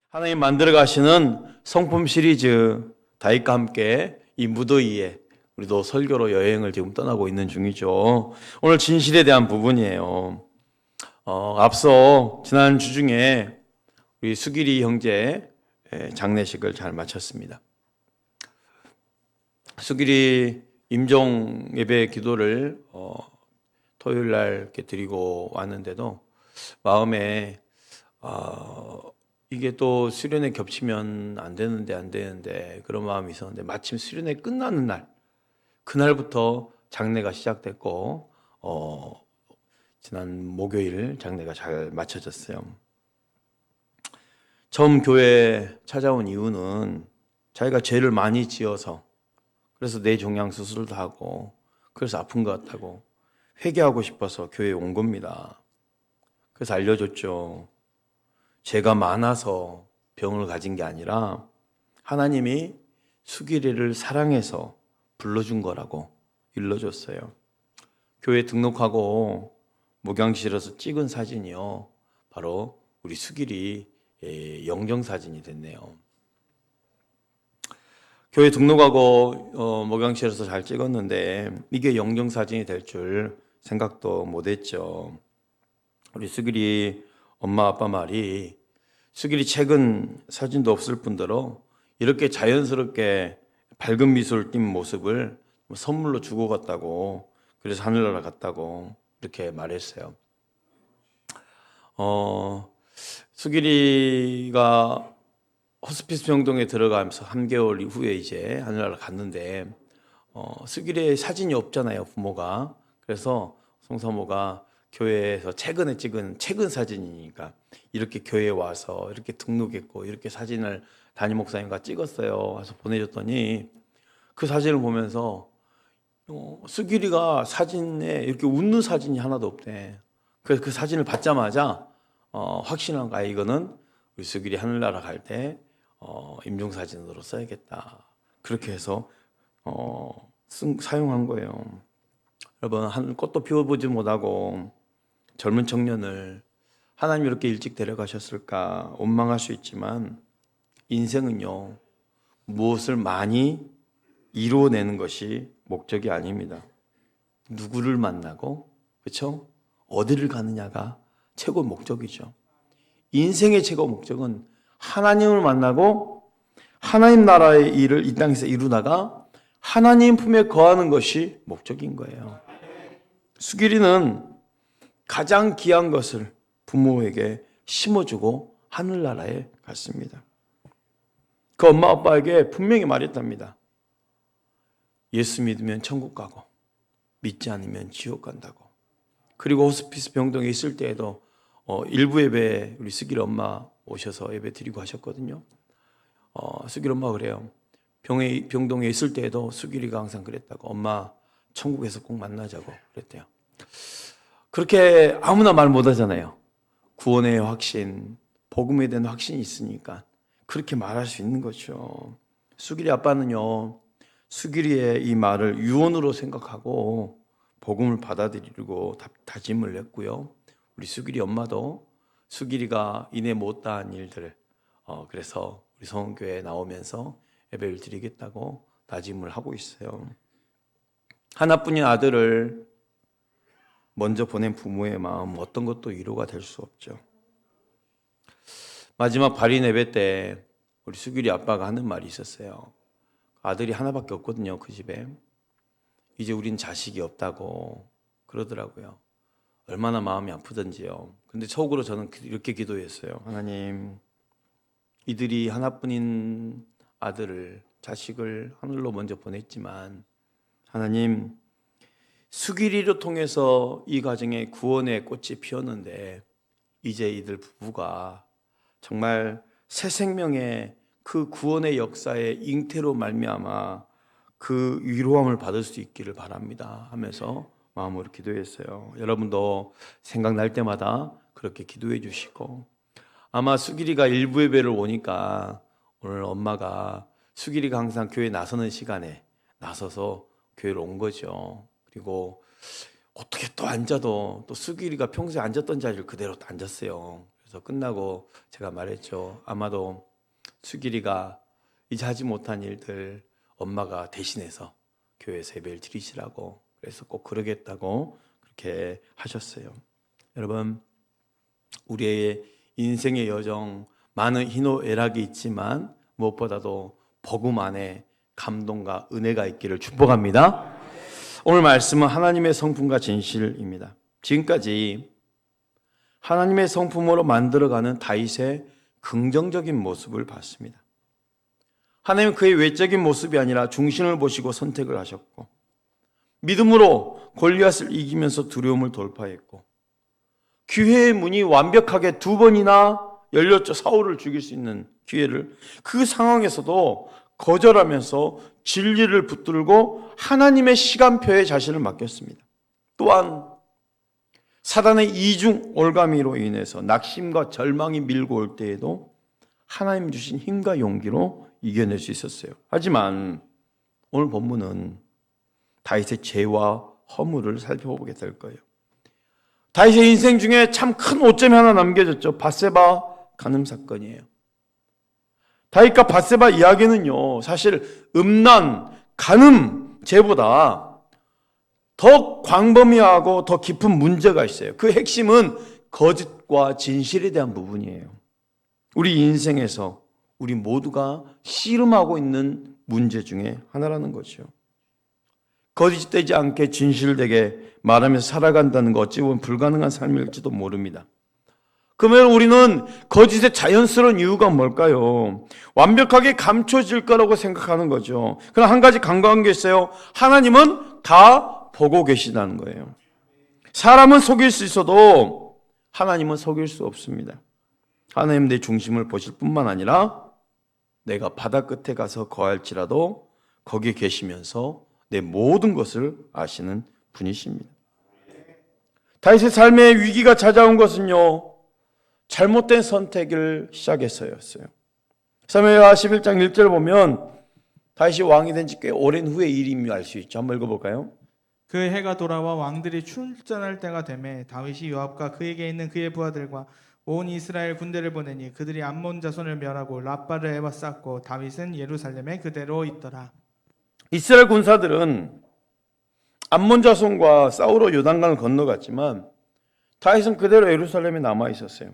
하나님 만들어 가시는 성품 시리즈 다윗과 함께 이 무더위에 우리도 설교로 여행을 지금 떠나고 있는 중이죠. 오늘 진실에 대한 부분이에요. 앞서 지난 주 중에 우리 수길이 형제 장례식을 잘 마쳤습니다. 수길이 임종 예배 기도를 토요일 날 이렇게 드리고 왔는데도 마음에 이게 또 수련회 겹치면 안 되는데 그런 마음이 있었는데 마침 수련회 끝나는 날 그날부터 장례가 시작됐고 지난 목요일 장례가 잘 마쳐졌어요. 처음 교회 찾아온 이유는 자기가 죄를 많이 지어서 그래서 뇌종양 수술도 하고 그래서 아픈 것 같다고 회개하고 싶어서 교회에 온 겁니다. 그래서 알려줬죠. 죄가 많아서 병을 가진 게 아니라 하나님이 수길이를 사랑해서 불러준 거라고 일러줬어요. 교회 등록하고 목양실에서 찍은 사진이요. 바로 우리 수길이 영정사진이 됐네요. 교회 등록하고 목양실에서 잘 찍었는데 이게 영정사진이 될 줄 생각도 못했죠. 우리 수길이 엄마 아빠 말이 수길이 최근 사진도 없을 뿐더러 이렇게 자연스럽게 밝은 미소를 띈 모습을 선물로 주고 갔다고, 그래서 하늘나라 갔다고 이렇게 말했어요. 수길이가 호스피스 병동에 들어가면서 3개월 이후에 이제 하늘나라 갔는데 수길이의 사진이 없잖아요, 부모가. 그래서 성사모가 교회에서 최근에 찍은 최근 사진이니까 이렇게 교회에 와서 이렇게 등록했고 이렇게 사진을 담임 목사님과 찍었어요. 와서 보내줬더니 그 사진을 보면서 수길이가 사진에 이렇게 웃는 사진이 하나도 없대. 그래서 그 사진을 받자마자 확신한 거야. 이거는 우리 수길이 하늘나라 갈 때 임종사진으로 써야겠다. 그렇게 해서 사용한 거예요. 여러분, 한 꽃도 피워보지 못하고 젊은 청년을 하나님이 이렇게 일찍 데려가셨을까 원망할 수 있지만 인생은요, 무엇을 많이 이루어내는 것이 목적이 아닙니다. 누구를 만나고, 그렇죠? 어디를 가느냐가 최고 목적이죠. 인생의 최고 목적은 하나님을 만나고 하나님 나라의 일을 이 땅에서 이루다가 하나님 품에 거하는 것이 목적인 거예요. 수길이는 가장 귀한 것을 부모에게 심어주고 하늘나라에 갔습니다. 그 엄마 아빠에게 분명히 말했답니다. 예수 믿으면 천국 가고 믿지 않으면 지옥 간다고. 그리고 호스피스 병동에 있을 때에도 일부 예배에 우리 수길 엄마 오셔서 예배 드리고 하셨거든요. 수길 엄마 그래요. 병동에 있을 때에도 수길이가 항상 그랬다고. 엄마 천국에서 꼭 만나자고 그랬대요. 그렇게 아무나 말 못하잖아요. 구원의 확신, 복음에 대한 확신이 있으니까 그렇게 말할 수 있는 거죠. 수길이 아빠는요, 수길이의 이 말을 유언으로 생각하고 복음을 받아들이고 다짐을 했고요. 우리 수길이 엄마도 수길이가 이내 못다한 일들, 그래서 우리 성원교회에 나오면서 예배를 드리겠다고 다짐을 하고 있어요. 하나뿐인 아들을 먼저 보낸 부모의 마음, 어떤 것도 위로가 될 수 없죠. 마지막 발인 예배 때 우리 수길이 아빠가 하는 말이 있었어요. 아들이 하나밖에 없거든요, 그 집에. 이제 우린 자식이 없다고 그러더라고요. 얼마나 마음이 아프던지요. 근데 속으로 저는 이렇게 기도했어요. 하나님, 이들이 하나뿐인 아들을, 자식을 하늘로 먼저 보냈지만 하나님, 수길이를 통해서 이 가정에 구원의 꽃이 피었는데 이제 이들 부부가 정말 새 생명의 그 구원의 역사의 잉태로 말미암아 그 위로함을 받을 수 있기를 바랍니다 하면서 마음으로 기도했어요. 여러분도 생각날 때마다 그렇게 기도해 주시고, 아마 수길이가 일부 예배를 오니까 오늘 엄마가 수길이가 항상 교회 나서는 시간에 나서서 교회를 온 거죠. 그리고 어떻게 또 앉아도 또 수길이가 평소에 앉았던 자리를 그대로 또 앉았어요. 그래서 끝나고 제가 말했죠. 아마도 수길이가 이제 하지 못한 일들 엄마가 대신해서 교회에서 예배를 드리시라고, 그래서 꼭 그러겠다고 그렇게 하셨어요. 여러분, 우리의 인생의 여정 많은 희노애락이 있지만 무엇보다도 복음 안에 감동과 은혜가 있기를 축복합니다. 오늘 말씀은 하나님의 성품과 진실입니다. 지금까지 하나님의 성품으로 만들어가는 다윗의 긍정적인 모습을 봤습니다. 하나님은 그의 외적인 모습이 아니라 중심을 보시고 선택을 하셨고, 믿음으로 골리앗을 이기면서 두려움을 돌파했고, 기회의 문이 완벽하게 2번이나 열렸죠. 사울을 죽일 수 있는 기회를. 그 상황에서도 거절하면서 진리를 붙들고 하나님의 시간표에 자신을 맡겼습니다. 또한 사단의 이중 올가미로 인해서 낙심과 절망이 밀고 올 때에도 하나님 주신 힘과 용기로 이겨낼 수 있었어요. 하지만 오늘 본문은 다윗의 죄와 허물을 살펴보게 될 거예요. 다윗의 인생 중에 참 큰 오점이 하나 남겨졌죠. 밧세바 간음 사건이에요. 다윗과 밧세바 이야기는요, 사실 음란, 간음 죄보다 더 광범위하고 더 깊은 문제가 있어요. 그 핵심은 거짓과 진실에 대한 부분이에요. 우리 인생에서 우리 모두가 씨름하고 있는 문제 중에 하나라는 거죠. 거짓되지 않게 진실되게 말하면서 살아간다는 거 어찌 보면 불가능한 삶일지도 모릅니다. 그러면 우리는 거짓의 자연스러운 이유가 뭘까요? 완벽하게 감춰질 거라고 생각하는 거죠. 그러나 한 가지 간과한 게 있어요. 하나님은 다 보고 계시다는 거예요. 사람은 속일 수 있어도 하나님은 속일 수 없습니다. 하나님 내 중심을 보실 뿐만 아니라 내가 바다 끝에 가서 거할지라도 거기에 계시면서 내 모든 것을 아시는 분이십니다. 다윗의 삶에 위기가 찾아온 것은요, 잘못된 선택을 시작해서였어요. 사무엘하 11장 1절 보면 다윗이 왕이 된 지 꽤 오랜 후의 일임을 알 수 있죠. 한번 읽어볼까요? 그 해가 돌아와 왕들이 출전할 때가 되매 다윗이 요압과 그에게 있는 그의 부하들과 온 이스라엘 군대를 보내니 그들이 암몬 자손을 멸하고 라빠를 에워쌌고 다윗은 예루살렘에 그대로 있더라. 이스라엘 군사들은 암몬 자손과 싸우러 요단강을 건너갔지만 다윗은 그대로 예루살렘에 남아 있었어요.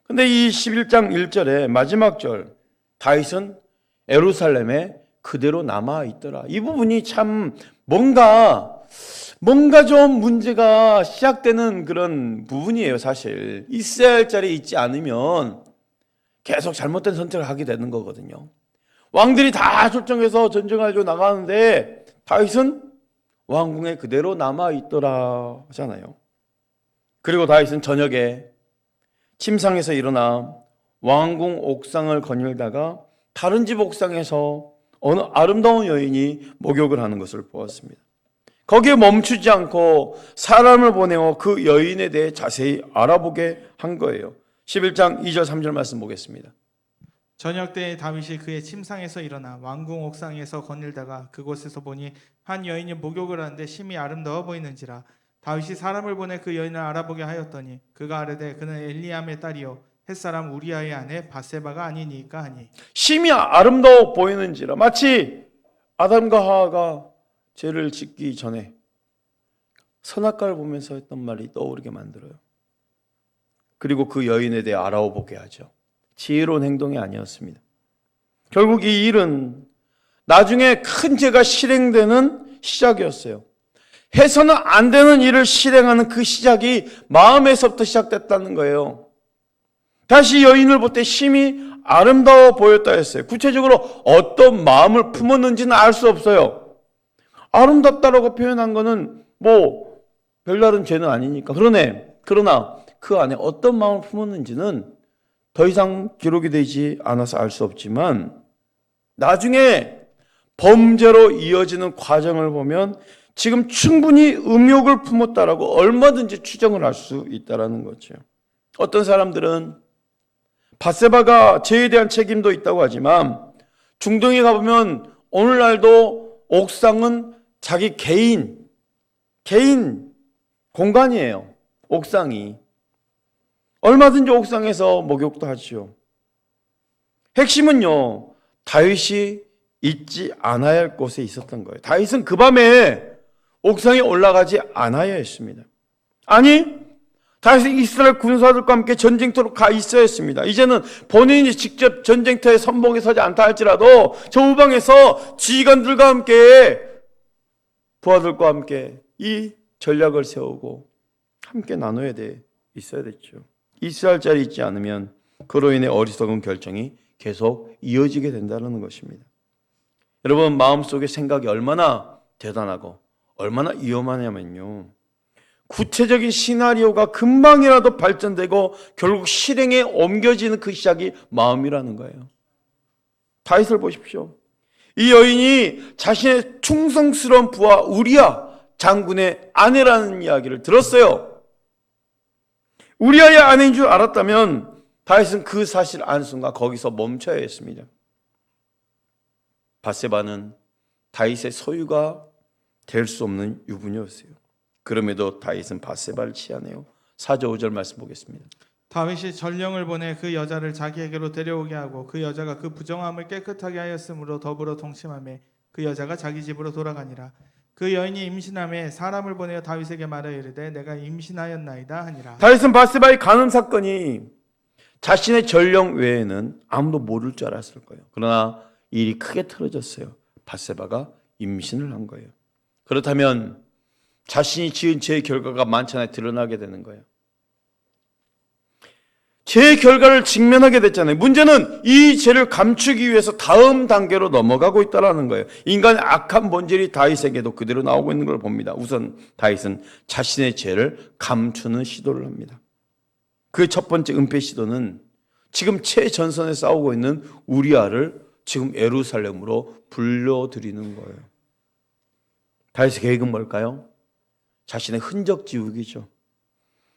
근데 이 11장 1절에 마지막 절, 다윗은 예루살렘에 그대로 남아 있더라. 이 부분이 참 뭔가 좀 문제가 시작되는 그런 부분이에요. 사실 있어야 할 자리에 있지 않으면 계속 잘못된 선택을 하게 되는 거거든요. 왕들이 다 출정해서 전쟁하려고 나가는데 다윗은 왕궁에 그대로 남아 있더라 하잖아요. 그리고 다윗은 저녁에 침상에서 일어나 왕궁 옥상을 거닐다가 다른 집 옥상에서 어느 아름다운 여인이 목욕을 하는 것을 보았습니다. 거기에 멈추지 않고 사람을 보내어 그 여인에 대해 자세히 알아보게 한 거예요. 11장 2절 3절 말씀 보겠습니다. 저녁 때에 다윗이 그의 침상에서 일어나 왕궁 옥상에서 거닐다가 그곳에서 보니 한 여인이 목욕을 하는데 심히 아름다워 보이는지라. 다윗이 사람을 보내 그 여인을 알아보게 하였더니 그가 아뢰되 그는 엘리암의 딸이요 햇사람 우리아의 아내 밧세바가 아니니까 하니. 심히 아름다워 보이는지라. 마치 아담과 하와가 죄를 짓기 전에 선악과를 보면서 했던 말이 떠오르게 만들어요. 그리고 그 여인에 대해 알아보게 하죠. 지혜로운 행동이 아니었습니다. 결국 이 일은 나중에 큰 죄가 실행되는 시작이었어요. 해서는 안 되는 일을 실행하는 그 시작이 마음에서부터 시작됐다는 거예요. 다시 여인을 볼 때 심히 아름다워 보였다 했어요. 구체적으로 어떤 마음을 품었는지는 알 수 없어요. 아름답다라고 표현한 거는 뭐 별다른 죄는 아니니까. 그러나 그 안에 어떤 마음을 품었는지는 더 이상 기록이 되지 않아서 알 수 없지만 나중에 범죄로 이어지는 과정을 보면 지금 충분히 음욕을 품었다라고 얼마든지 추정을 할 수 있다라는 거죠. 어떤 사람들은 밧세바가 죄에 대한 책임도 있다고 하지만 중동에 가보면 오늘날도 옥상은 자기 개인 개인 공간이에요. 옥상이. 얼마든지 옥상에서 목욕도 하지요. 핵심은요, 다윗이 있지 않아야 할 곳에 있었던 거예요. 다윗은 그 밤에 옥상에 올라가지 않아야 했습니다. 아니, 다윗은 이스라엘 군사들과 함께 전쟁터로 가 있어야 했습니다. 이제는 본인이 직접 전쟁터에 선봉에 서지 않다 할지라도 저 우방에서 지휘관들과 함께, 부하들과 함께 이 전략을 세우고 함께 나눠야 있어야 됐죠. 있어야 할 자리에 있지 않으면 그로 인해 어리석은 결정이 계속 이어지게 된다는 것입니다. 여러분, 마음속의 생각이 얼마나 대단하고 얼마나 위험하냐면요, 구체적인 시나리오가 금방이라도 발전되고 결국 실행에 옮겨지는 그 시작이 마음이라는 거예요. 다윗을 보십시오. 이 여인이 자신의 충성스러운 부하 우리야 장군의 아내라는 이야기를 들었어요. 우리아의 아내인 줄 알았다면 다윗은 그 사실을 아는 순간 거기서 멈춰야 했습니다. 밧세바는 다윗의 소유가 될 수 없는 유부녀였어요. 그럼에도 다윗은 밧세바를 취하네요. 4절 5절 말씀 보겠습니다. 다윗이 전령을 보내 그 여자를 자기에게로 데려오게 하고 그 여자가 그 부정함을 깨끗하게 하였으므로 더불어 동침하며 그 여자가 자기 집으로 돌아가니라. 그 여인이 임신함에 사람을 보내어 다윗에게 말하여 이르되 내가 임신하였나이다 하니라. 다윗은 밧세바의 간음 사건이 자신의 전령 외에는 아무도 모를 줄 알았을 거예요. 그러나 일이 크게 틀어졌어요. 밧세바가 임신을 한 거예요. 그렇다면 자신이 지은 죄의 결과가 만찬에 드러나게 되는 거예요. 죄의 결과를 직면하게 됐잖아요. 문제는 이 죄를 감추기 위해서 다음 단계로 넘어가고 있다는 거예요. 인간의 악한 본질이 다윗에게도 그대로 나오고 있는 걸 봅니다. 우선 다윗은 자신의 죄를 감추는 시도를 합니다. 그 첫 번째 은폐 시도는 지금 최전선에 싸우고 있는 우리아를 지금 예루살렘으로 불러들이는 거예요. 다윗의 계획은 뭘까요? 자신의 흔적 지우기죠.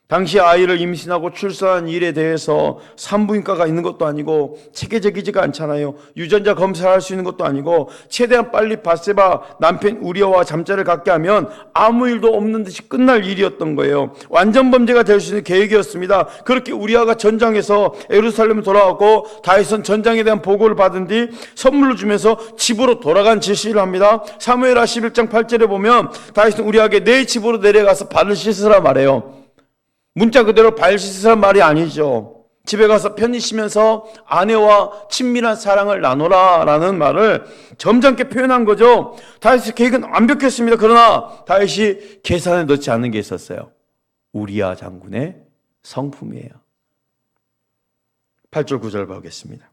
당시 아이를 임신하고 출산한 일에 대해서 산부인과가 있는 것도 아니고 체계적이지가 않잖아요. 유전자 검사를 할 수 있는 것도 아니고 최대한 빨리 밧세바 남편 우리아와 잠자를 갖게 하면 아무 일도 없는 듯이 끝날 일이었던 거예요. 완전 범죄가 될 수 있는 계획이었습니다. 그렇게 우리아가 전장에서 예루살렘에 돌아왔고 다윗은 전장에 대한 보고를 받은 뒤 선물을 주면서 집으로 돌아간 지시를 합니다. 사무엘하 11장 8절에 보면 다윗은 우리아에게 내 집으로 내려가서 발을 씻으라 말해요. 문자 그대로 발 씻으란 말이 아니죠. 집에 가서 편히 쉬면서 아내와 친밀한 사랑을 나누라 라는 말을 점잖게 표현한 거죠. 다윗의 계획은 완벽했습니다. 그러나 다윗이 계산에 넣지 않은 게 있었어요. 우리아 장군의 성품이에요. 8절 9절 보겠습니다.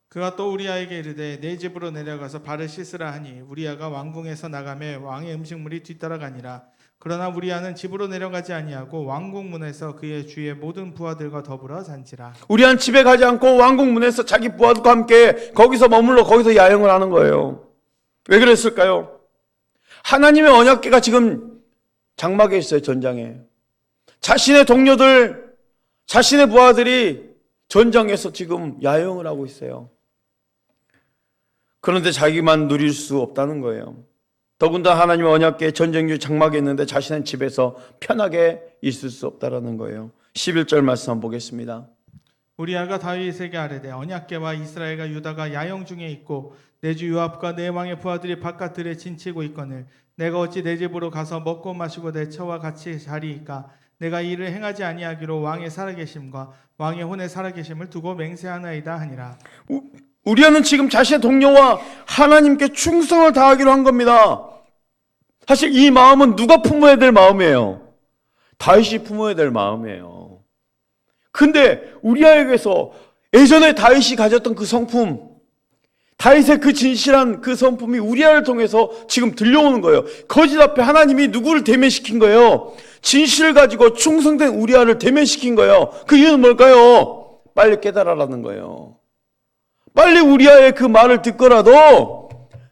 그가 또 우리아에게 이르되 내 집으로 내려가서 발을 씻으라 하니 우리아가 왕궁에서 나가며 왕의 음식물이 뒤따라가니라. 그러나 우리아는 집으로 내려가지 아니하고 왕궁문에서 그의 주의 모든 부하들과 더불어 잔지라. 우리아는 집에 가지 않고 왕궁문에서 자기 부하들과 함께 거기서 머물러 거기서 야영을 하는 거예요. 왜 그랬을까요? 하나님의 언약궤가 지금 장막에 있어요. 전장에. 자신의 동료들, 자신의 부하들이 전장에서 지금 야영을 하고 있어요. 그런데 자기만 누릴 수 없다는 거예요. 더군다나 하나님의 언약궤 전쟁유 장막에 있는데 자신은 집에서 편하게 있을 수 없다는 거예요. 11절 말씀 한번 보겠습니다. 우리아가 다윗에게 아뢰되 언약궤와 이스라엘과 유다가 야영 중에 있고 내 주 요압과 내 왕의 부하들이 바깥들에 진치고 있거늘 내가 어찌 내 집으로 가서 먹고 마시고 내 처와 같이 자리이까. 내가 이 일을 행하지 아니하기로 왕의 살아계심과 왕의 혼의 살아계심을 두고 맹세하나이다 하니라. 우리아는 지금 자신의 동료와 하나님께 충성을 다하기로 한 겁니다. 사실 이 마음은 누가 품어야 될 마음이에요? 다윗이 품어야 될 마음이에요. 근데 우리아에게서 예전에 다윗이 가졌던 그 성품, 다윗의 그 진실한 그 성품이 우리아를 통해서 지금 들려오는 거예요. 거짓 앞에 하나님이 누구를 대면시킨 거예요? 진실을 가지고 충성된 우리아를 대면시킨 거예요. 그 이유는 뭘까요? 빨리 깨달아라는 거예요. 빨리 우리아의 그 말을 듣고라도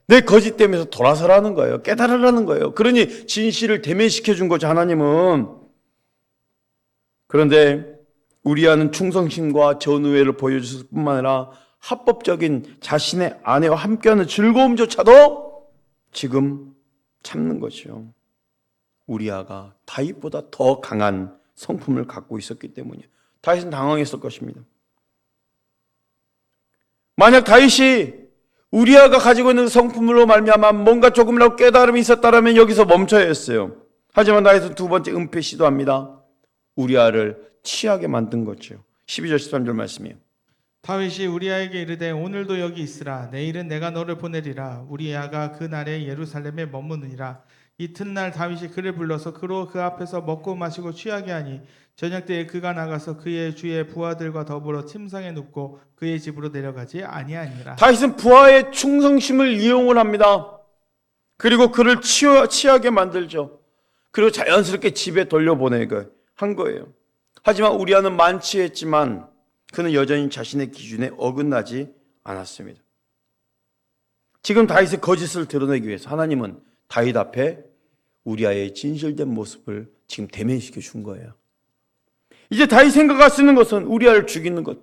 내 거짓됨에서 돌아서라는 거예요. 깨달으라는 거예요. 그러니 진실을 대면시켜 준 거죠, 하나님은. 그런데 우리아는 충성심과 전우애를 보여줬을 뿐만 아니라 합법적인 자신의 아내와 함께하는 즐거움조차도 지금 참는 거죠. 우리아가 다윗보다 더 강한 성품을 갖고 있었기 때문이에요. 다윗은 당황했을 것입니다. 만약 다윗이 우리아가 가지고 있는 성품으로 말미암아 뭔가 조금이라도 깨달음이 있었다면 여기서 멈춰야 했어요. 하지만 다윗은 두 번째 은폐 시도합니다. 우리아를 취하게 만든 거죠. 12절 13절 말씀이에요. 다윗이 우리아에게 이르되 오늘도 여기 있으라. 내일은 내가 너를 보내리라. 우리아가 그 날에 예루살렘에 머무느니라. 이튿날 다윗이 그를 불러서 그로 그 앞에서 먹고 마시고 취하게 하니 저녁 때에 그가 나가서 그의 주의 부하들과 더불어 침상에 눕고 그의 집으로 내려가지 아니하니라. 다윗은 부하의 충성심을 이용을 합니다. 그리고 그를 취하게 만들죠. 그리고 자연스럽게 집에 돌려보내게 한 거예요. 하지만 우리아는 만취했지만 그는 여전히 자신의 기준에 어긋나지 않았습니다. 지금 다윗의 거짓을 드러내기 위해서 하나님은 다윗 앞에 우리아의 진실된 모습을 지금 대면시켜 준 거예요. 이제 다윗 생각할 수 있는 것은 우리아를 죽이는 것.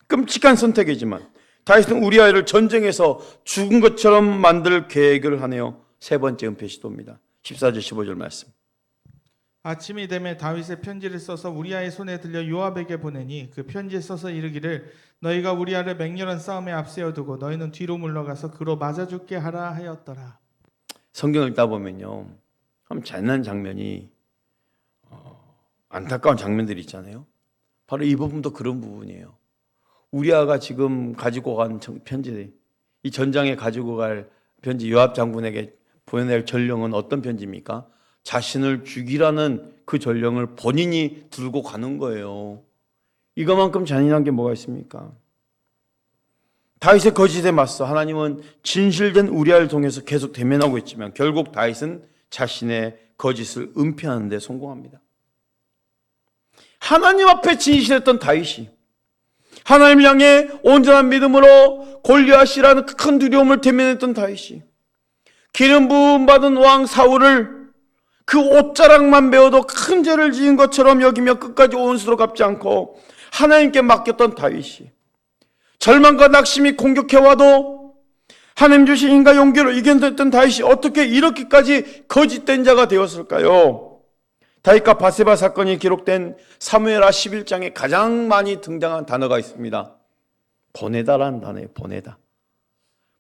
끔찍한 선택이지만 다윗은 우리아를 전쟁에서 죽은 것처럼 만들 계획을 하네요. 세 번째 은폐 시도입니다. 14절 15절 말씀. 아침이 되매 다윗의 편지를 써서 우리아의 손에 들려 요압에게 보내니 그 편지에 써서 이르기를 너희가 우리아를 맹렬한 싸움에 앞세워 두고 너희는 뒤로 물러가서 그로 맞아 죽게 하라 하였더라. 성경을 읽다 보면요, 참 잔인한 장면이 안타까운 장면들이 있잖아요. 바로 이 부분도 그런 부분이에요. 우리아가 지금 가지고 간 편지, 이 전장에 가지고 갈 편지, 요압 장군에게 보내낼 전령은 어떤 편지입니까? 자신을 죽이라는 그 전령을 본인이 들고 가는 거예요. 이거만큼 잔인한 게 뭐가 있습니까? 다윗의 거짓에 맞서 하나님은 진실된 우리아를 통해서 계속 대면하고 있지만 결국 다윗은 자신의 거짓을 은폐하는 데 성공합니다. 하나님 앞에 진실했던 다윗이 하나님을 향해 온전한 믿음으로 골리앗이라는 큰 두려움을 대면했던 다윗이 기름 부음 받은 왕 사울을 그 옷자락만 베어도 큰 죄를 지은 것처럼 여기며 끝까지 온수로 갚지 않고 하나님께 맡겼던 다윗이 절망과 낙심이 공격해와도 하나님 주신 힘과 용기로 이겨냈던 다윗이 어떻게 이렇게까지 거짓된 자가 되었을까요? 다윗과 바세바 사건이 기록된 사무엘하 11장에 가장 많이 등장한 단어가 있습니다. 보내다라는 단어예요. 보내다.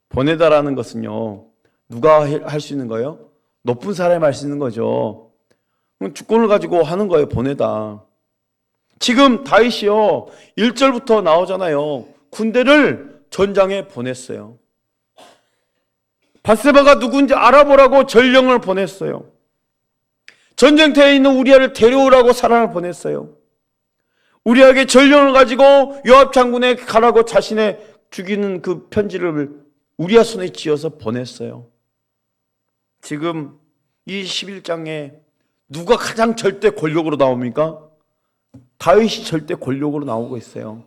보내다라는 것은요, 누가 할 수 있는 거예요? 높은 사람이 할 수 있는 거죠. 주권을 가지고 하는 거예요. 보내다. 지금 다윗이요, 1절부터 나오잖아요. 군대를 전장에 보냈어요. 바세바가 누군지 알아보라고 전령을 보냈어요. 전쟁터에 있는 우리아를 데려오라고 사람을 보냈어요. 우리아에게 전령을 가지고 요압 장군에게 가라고 자신의 죽이는 그 편지를 우리아 손에 쥐어서 보냈어요. 지금 이 11장에 누가 가장 절대 권력으로 나옵니까? 다윗이 절대 권력으로 나오고 있어요.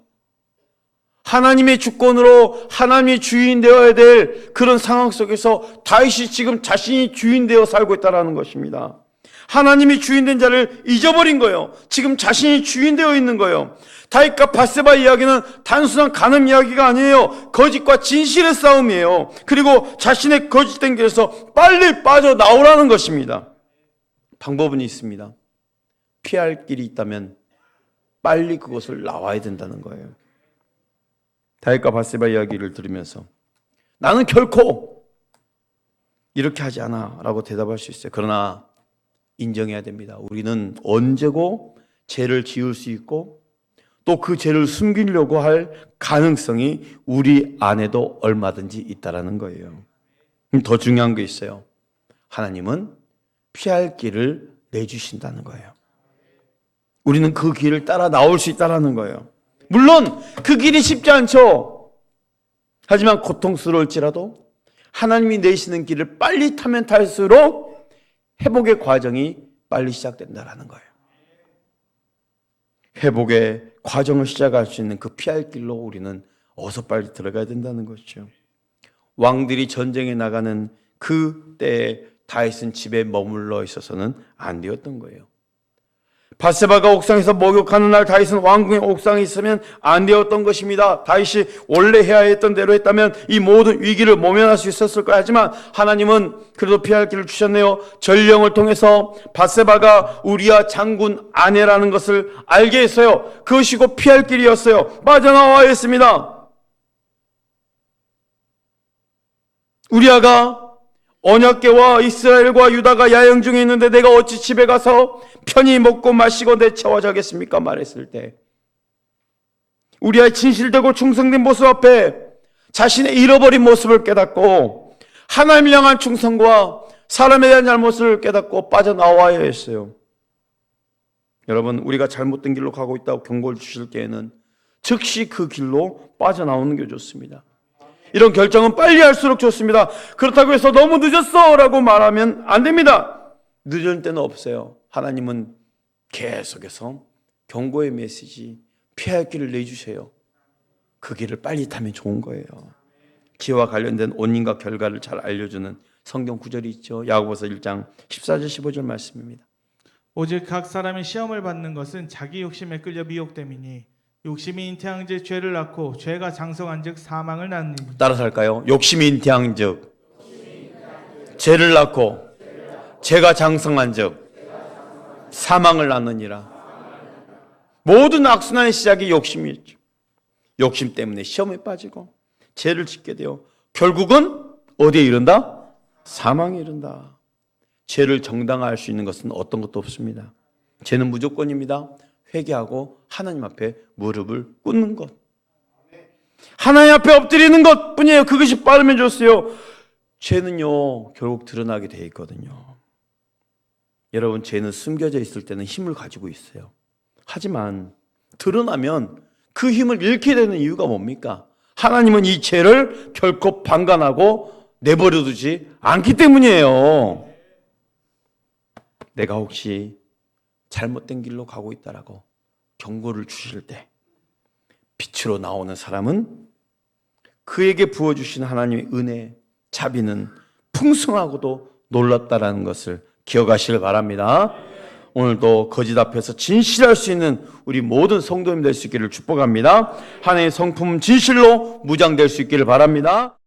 하나님의 주권으로 하나님이 주인 되어야 될 그런 상황 속에서 다윗이 지금 자신이 주인 되어 살고 있다는 것입니다. 하나님이 주인된 자를 잊어버린 거예요. 지금 자신이 주인 되어 있는 거예요. 다윗과 바세바 이야기는 단순한 간음 이야기가 아니에요. 거짓과 진실의 싸움이에요. 그리고 자신의 거짓된 길에서 빨리 빠져나오라는 것입니다. 방법은 있습니다. 피할 길이 있다면 빨리 그것을 나와야 된다는 거예요. 다윗과 바세바 이야기를 들으면서 나는 결코 이렇게 하지 않아 라고 대답할 수 있어요. 그러나 인정해야 됩니다. 우리는 언제고 죄를 지을 수 있고 또 그 죄를 숨기려고 할 가능성이 우리 안에도 얼마든지 있다라는 거예요. 더 중요한 게 있어요. 하나님은 피할 길을 내주신다는 거예요. 우리는 그 길을 따라 나올 수 있다는 거예요. 물론 그 길이 쉽지 않죠. 하지만 고통스러울지라도 하나님이 내시는 길을 빨리 타면 탈수록 회복의 과정이 빨리 시작된다는 거예요. 회복의 과정을 시작할 수 있는 그 피할 길로 우리는 어서 빨리 들어가야 된다는 것이죠. 왕들이 전쟁에 나가는 그 때에 다윗은 집에 머물러 있어서는 안 되었던 거예요. 밧세바가 옥상에서 목욕하는 날 다윗은 왕궁의 옥상에 있으면 안 되었던 것입니다. 다윗이 원래 해야 했던 대로 했다면 이 모든 위기를 모면할 수 있었을 거야. 하지만 하나님은 그래도 피할 길을 주셨네요. 전령을 통해서 밧세바가 우리아 장군 아내라는 것을 알게 했어요. 그것이 곧 피할 길이었어요. 빠져나와야 했습니다. 우리아가 언약궤와 이스라엘과 유다가 야영 중에 있는데 내가 어찌 집에 가서 편히 먹고 마시고 내 차와 자겠습니까? 말했을 때 우리아의 진실되고 충성된 모습 앞에 자신의 잃어버린 모습을 깨닫고 하나님을 향한 충성과 사람에 대한 잘못을 깨닫고 빠져나와야 했어요. 여러분, 우리가 잘못된 길로 가고 있다고 경고를 주실 때에는 즉시 그 길로 빠져나오는 게 좋습니다. 이런 결정은 빨리 할수록 좋습니다. 그렇다고 해서 너무 늦었어 라고 말하면 안 됩니다. 늦을 때는 없어요. 하나님은 계속해서 경고의 메시지, 피할 길을 내주세요. 그 길을 빨리 타면 좋은 거예요. 기와 관련된 원인과 결과를 잘 알려주는 성경 구절이 있죠. 야고보서 1장 14절 15절 말씀입니다. 오직 각 사람이 시험을 받는 것은 자기 욕심에 끌려 미혹됨이니 욕심이 잉태한즉 죄를 낳고 죄가 장성한즉 사망을 낳느니라. 따라서 할까요? 욕심이 잉태한즉 죄를 낳고 죄가 장성한즉 사망을 낳느니라. 모든 악순환의 시작이 욕심이었죠. 욕심 때문에 시험에 빠지고 죄를 짓게 되어 결국은 어디에 이른다? 사망에 이른다. 죄를 정당화할 수 있는 것은 어떤 것도 없습니다. 죄는 무조건입니다. 회개하고 하나님 앞에 무릎을 꿇는 것, 하나님 앞에 엎드리는 것 뿐이에요. 그것이 빠르면 좋습니다. 죄는요 결국 드러나게 돼 있거든요. 여러분, 죄는 숨겨져 있을 때는 힘을 가지고 있어요. 하지만 드러나면 그 힘을 잃게 되는 이유가 뭡니까? 하나님은 이 죄를 결코 방관하고 내버려두지 않기 때문이에요. 내가 혹시 잘못된 길로 가고 있다라고 경고를 주실 때 빛으로 나오는 사람은 그에게 부어주신 하나님의 은혜, 자비는 풍성하고도 놀랍다라는 것을 기억하시길 바랍니다. 오늘도 거짓 앞에서 진실할 수 있는 우리 모든 성도님 될 수 있기를 축복합니다. 하나님의 성품 진실로 무장될 수 있기를 바랍니다.